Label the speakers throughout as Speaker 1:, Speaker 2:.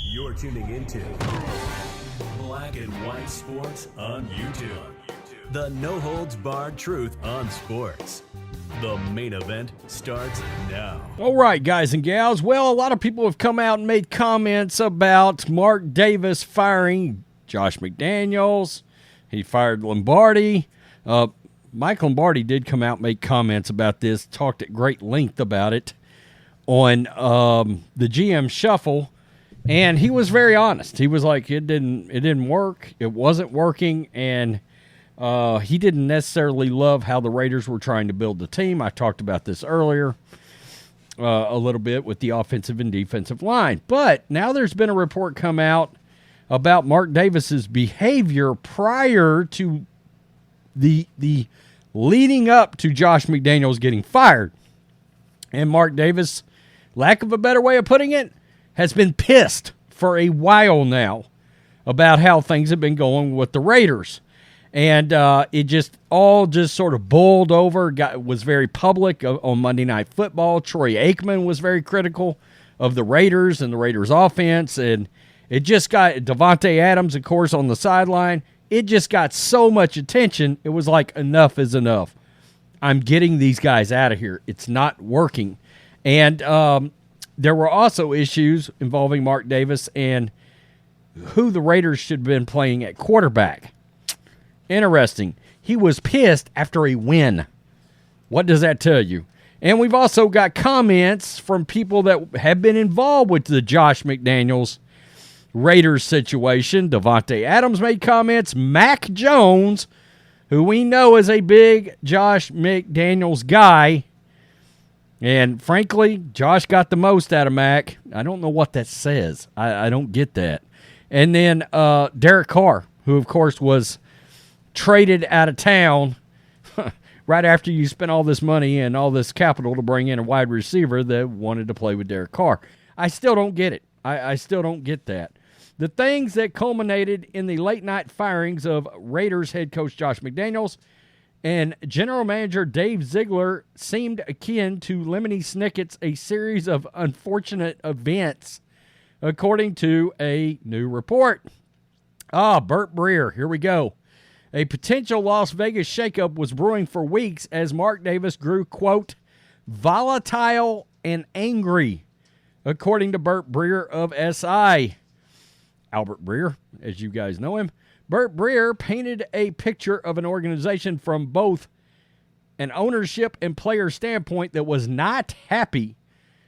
Speaker 1: You're tuning into Black and White Sports on YouTube. The no-holds-barred truth on sports. The main event starts now.
Speaker 2: All right, guys and gals. Well, a lot of people have come out and made comments about Mark Davis firing Josh McDaniels. He fired Lombardi. Mike Lombardi did come out and make comments about this, talked at great length about it on the GM Shuffle, and he was very honest. He was like, it didn't work, it wasn't working, and he didn't necessarily love how the Raiders were trying to build the team. I talked about this earlier a little bit with the offensive and defensive line. But now there's been a report come out about Mark Davis's behavior prior to the leading up to Josh McDaniels getting fired. And Mark Davis, lack of a better way of putting it, has been pissed for a while now about how things have been going with the Raiders. And it just sort of boiled over, was very public on Monday Night Football. Troy Aikman was very critical of the Raiders and the Raiders offense. And it just got Davante Adams, of course, on the sideline. It just got so much attention, it was like, enough is enough. I'm getting these guys out of here. It's not working. And there were also issues involving Mark Davis and who the Raiders should have been playing at quarterback. Interesting. He was pissed after a win. What does that tell you? And we've also got comments from people that have been involved with the Josh McDaniels Raiders situation. Davante Adams made comments. Mac Jones, who we know is a big Josh McDaniels guy. And frankly, Josh got the most out of Mac. I don't know what that says. I don't get that. And then Derek Carr, who of course was traded out of town right after you spent all this money and all this capital to bring in a wide receiver that wanted to play with Derek Carr. I still don't get it. I still don't get that. The things that culminated in the late-night firings of Raiders head coach Josh McDaniels and general manager Dave Ziegler seemed akin to Lemony Snicket's A Series of Unfortunate Events, according to a new report. Burt Breer, here we go. A potential Las Vegas shakeup was brewing for weeks as Mark Davis grew, quote, volatile and angry, according to Burt Breer of SI. Albert Breer, as you guys know him. Burt Breer painted a picture of an organization from both an ownership and player standpoint that was not happy.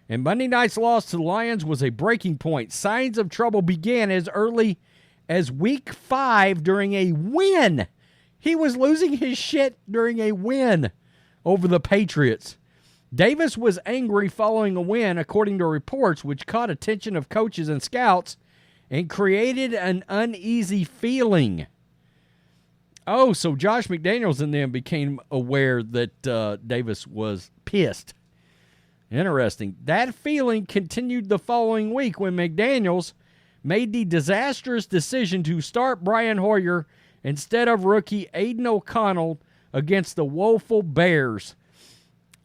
Speaker 2: And Monday night's loss to the Lions was a breaking point. Signs of trouble began as early as week 5 during a win. He was losing his shit during a win over the Patriots. Davis was angry following a win, according to reports, which caught attention of coaches and scouts and created an uneasy feeling. Oh, so Josh McDaniels and them became aware that Davis was pissed. Interesting. That feeling continued the following week when McDaniels made the disastrous decision to start Brian Hoyer instead of rookie Aiden O'Connell against the woeful Bears.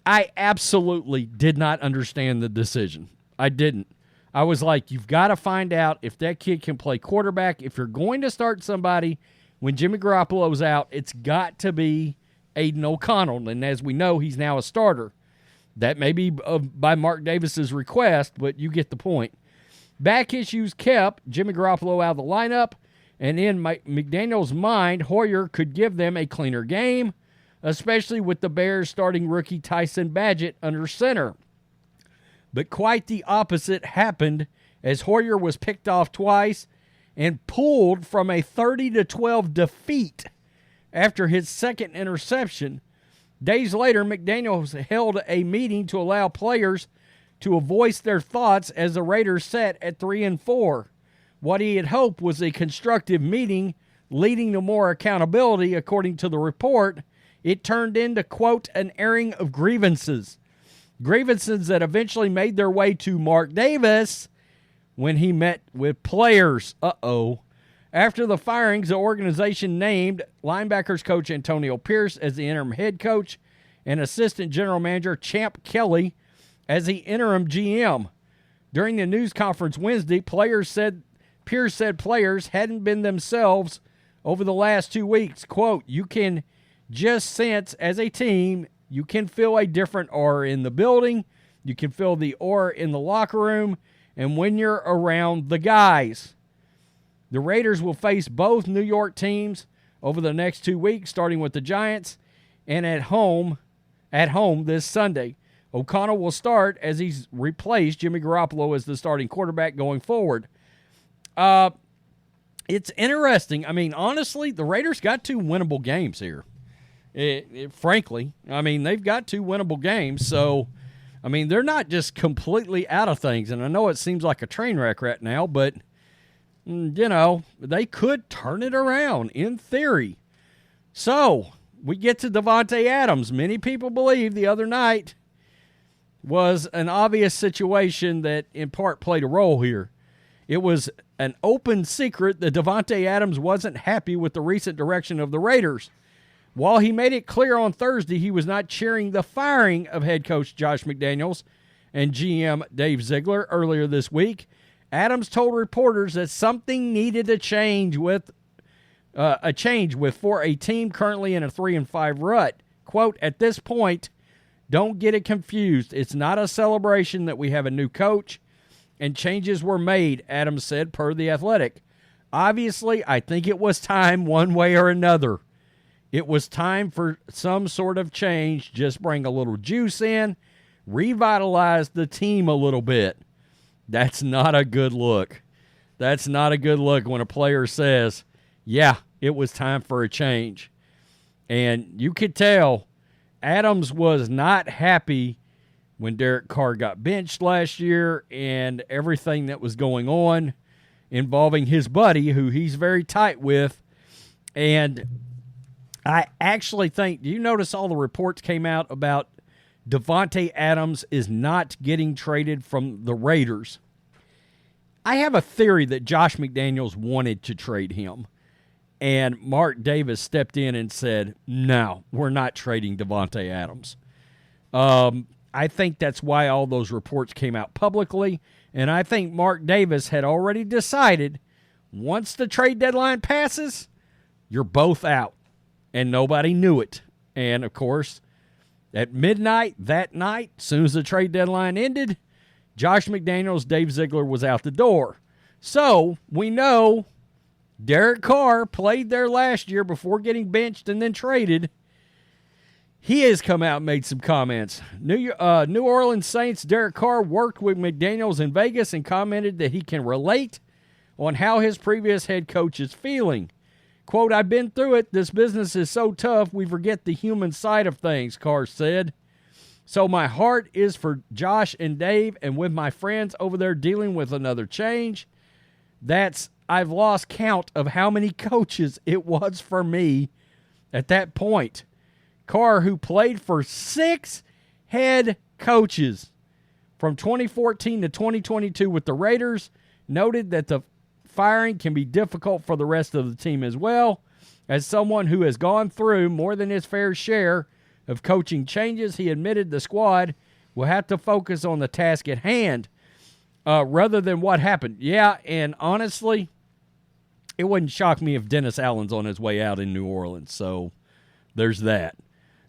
Speaker 2: I absolutely did not understand the decision. I didn't. I was like, you've got to find out if that kid can play quarterback. If you're going to start somebody when Jimmy Garoppolo's out, it's got to be Aiden O'Connell. And as we know, he's now a starter. That may be by Mark Davis's request, but you get the point. Back issues kept Jimmy Garoppolo out of the lineup, and in McDaniels' mind, Hoyer could give them a cleaner game, especially with the Bears starting rookie Tyson Bagent under center. But quite the opposite happened as Hoyer was picked off twice and pulled from a 30-12 defeat after his second interception. Days later, McDaniels held a meeting to allow players to voice their thoughts as the Raiders sat at 3-4. What he had hoped was a constructive meeting leading to more accountability, according to the report. It turned into, quote, an airing of grievances. Grievances that eventually made their way to Mark Davis when he met with players. After the firings, the organization named linebackers coach Antonio Pierce as the interim head coach and assistant general manager Champ Kelly as the interim GM. During the news conference Wednesday, Pierce said players hadn't been themselves over the last 2 weeks. Quote, "You can just sense as a team, you can feel a different aura in the building. You can feel the aura in the locker room and when you're around the guys." The Raiders will face both New York teams over the next 2 weeks, starting with the Giants and at home this Sunday. O'Connell will start as he's replaced Jimmy Garoppolo as the starting quarterback going forward. It's interesting. I mean, honestly, the Raiders got 2 winnable games here. Frankly, I mean, they've got 2 winnable games. So, I mean, they're not just completely out of things. And I know it seems like a train wreck right now, but, you know, they could turn it around in theory. So, we get to Davante Adams. Many people believe the other night was an obvious situation that in part played a role here. It was an open secret that Davante Adams wasn't happy with the recent direction of the Raiders. While he made it clear on Thursday he was not cheering the firing of head coach Josh McDaniels and GM Dave Ziegler earlier this week, Adams told reporters that something needed to change for a team currently in a 3-5 rut. Quote, "At this point, don't get it confused. It's not a celebration that we have a new coach and changes were made," Adams said, per The Athletic. "Obviously, I think it was time one way or another. It was time for some sort of change, just bring a little juice in, revitalize the team a little bit." That's not a good look. That's not a good look when a player says, yeah, it was time for a change. And you could tell Adams was not happy when Derek Carr got benched last year and everything that was going on involving his buddy, who he's very tight with. And I actually think, do you notice all the reports came out about Davante Adams is not getting traded from the Raiders? I have a theory that Josh McDaniels wanted to trade him. And Mark Davis stepped in and said, no, we're not trading Davante Adams. I think that's why all those reports came out publicly. And I think Mark Davis had already decided once the trade deadline passes, you're both out. And nobody knew it. And, of course, at midnight that night, as soon as the trade deadline ended, Josh McDaniels, Dave Ziegler was out the door. So we know Derek Carr played there last year before getting benched and then traded. He has come out and made some comments. New Orleans Saints Derek Carr worked with McDaniels in Vegas and commented that he can relate on how his previous head coach is feeling. Quote, "I've been through it. This business is so tough, we forget the human side of things," Carr said. "So my heart is for Josh and Dave and with my friends over there dealing with another change. I've lost count of how many coaches it was for me at that point." Carr, who played for 6 head coaches from 2014 to 2022 with the Raiders, noted that the firing can be difficult for the rest of the team as well. As someone who has gone through more than his fair share of coaching changes, he admitted the squad will have to focus on the task at hand rather than what happened. Yeah, and honestly, it wouldn't shock me if Dennis Allen's on his way out in New Orleans. So there's that.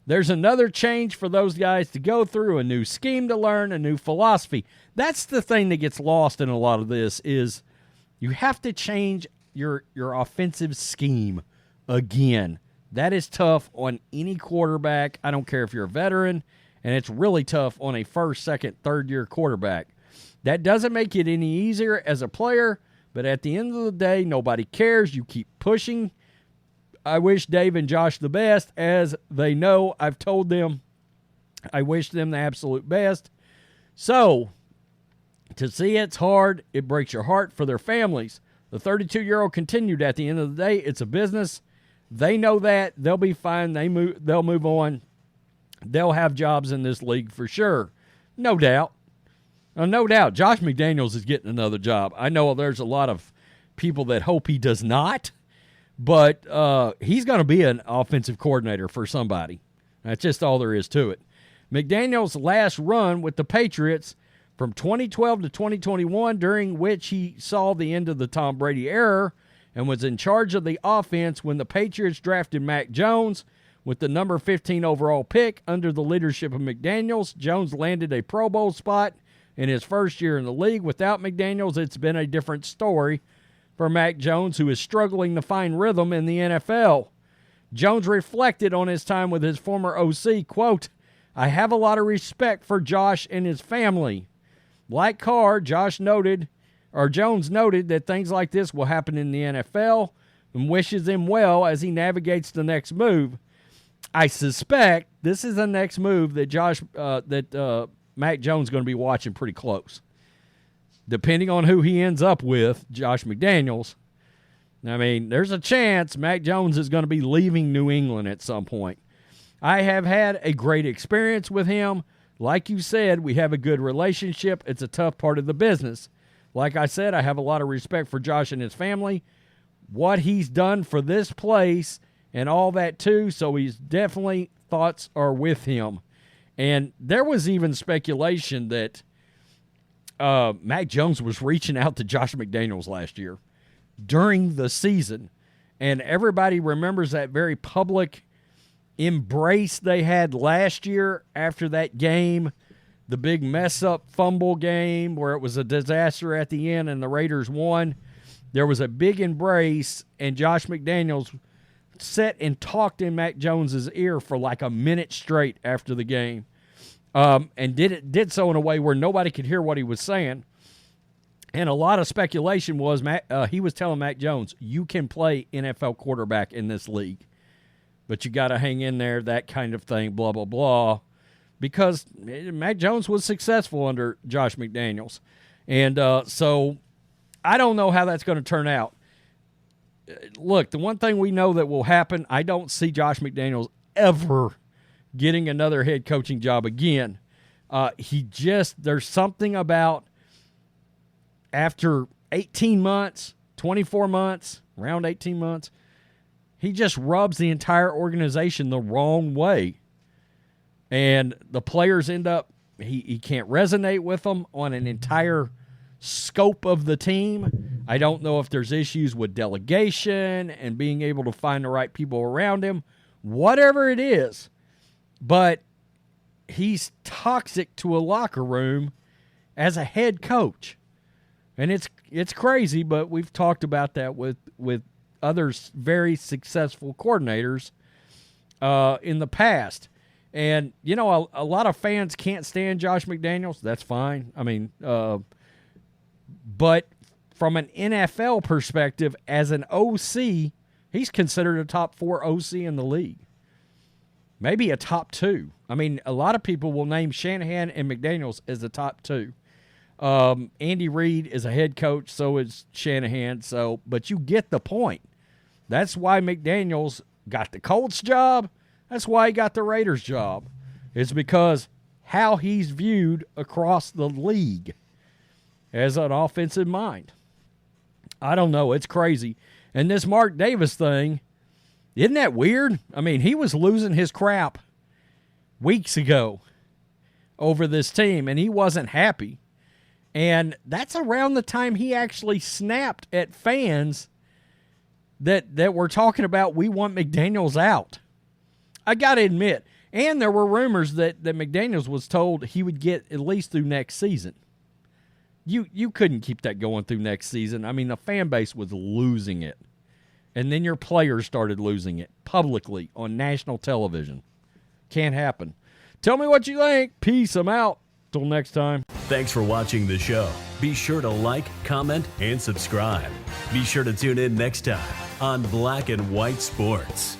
Speaker 2: There's another change for those guys to go through, a new scheme to learn, a new philosophy. That's the thing that gets lost in a lot of this is you have to change your offensive scheme again. That is tough on any quarterback. I don't care if you're a veteran, and it's really tough on a first, second, third-year quarterback. That doesn't make it any easier as a player, but at the end of the day, nobody cares. You keep pushing. I wish Dave and Josh the best. As they know, I've told them I wish them the absolute best. So, to see it's hard, it breaks your heart for their families. The 32-year-old continued, at the end of the day, it's a business. They know that. They'll be fine. They'll move on. They'll have jobs in this league for sure. No doubt. No doubt. Josh McDaniels is getting another job. I know there's a lot of people that hope he does not, but he's going to be an offensive coordinator for somebody. That's just all there is to it. McDaniels' last run with the Patriots From 2012 to 2021, during which he saw the end of the Tom Brady era and was in charge of the offense when the Patriots drafted Mac Jones with the number 15 overall pick under the leadership of McDaniels. Jones landed a Pro Bowl spot in his first year in the league. Without McDaniels, it's been a different story for Mac Jones, who is struggling to find rhythm in the NFL. Jones reflected on his time with his former OC, quote, "I have a lot of respect for Josh and his family. Like Carr, Jones noted that things like this will happen in the NFL and wishes him well as he navigates the next move. I suspect this is the next move that Mac Jones is going to be watching pretty close. Depending on who he ends up with, Josh McDaniels, I mean, there's a chance Mac Jones is going to be leaving New England at some point. I have had a great experience with him. Like you said, we have a good relationship. It's a tough part of the business. Like I said, I have a lot of respect for Josh and his family, what he's done for this place and all that too, so he's definitely thoughts are with him." And there was even speculation that Mac Jones was reaching out to Josh McDaniels last year during the season, and everybody remembers that very public embrace they had last year after that game, the big mess-up fumble game where it was a disaster at the end and the Raiders won. There was a big embrace, and Josh McDaniels sat and talked in Mac Jones's ear for like a minute straight after the game, and did so in a way where nobody could hear what he was saying. And a lot of speculation was he was telling Mac Jones, "You can play NFL quarterback in this league, but you got to hang in there," that kind of thing, blah, blah, blah, because Mac Jones was successful under Josh McDaniels. And so I don't know how that's going to turn out. Look, the one thing we know that will happen, I don't see Josh McDaniels ever getting another head coaching job again. There's something about after 18 months, 24 months, around 18 months, he just rubs the entire organization the wrong way. And the players end up, he can't resonate with them on an entire scope of the team. I don't know if there's issues with delegation and being able to find the right people around him, whatever it is. But he's toxic to a locker room as a head coach. And it's crazy, but we've talked about that with other very successful coordinators in the past. And, you know, a lot of fans can't stand Josh McDaniels. That's fine. I mean, but from an NFL perspective, as an OC, he's considered a top 4 OC in the league. Maybe a top 2. I mean, a lot of people will name Shanahan and McDaniels as the top 2. Andy Reid is a head coach, so is Shanahan. But you get the point. That's why McDaniels got the Colts job. That's why he got the Raiders job. It's because how he's viewed across the league as an offensive mind. I don't know. It's crazy. And this Mark Davis thing, isn't that weird? I mean, he was losing his crap weeks ago over this team, and he wasn't happy. And that's around the time he actually snapped at fans that were talking about, we want McDaniels out. I got to admit. And there were rumors that McDaniels was told he would get at least through next season. You couldn't keep that going through next season. I mean, the fan base was losing it. And then your players started losing it publicly on national television. Can't happen. Tell me what you think. Peace. I'm out. Till next time.
Speaker 1: Thanks for watching the show. Be sure to like, comment, and subscribe. Be sure to tune in next time on Black and White Sports.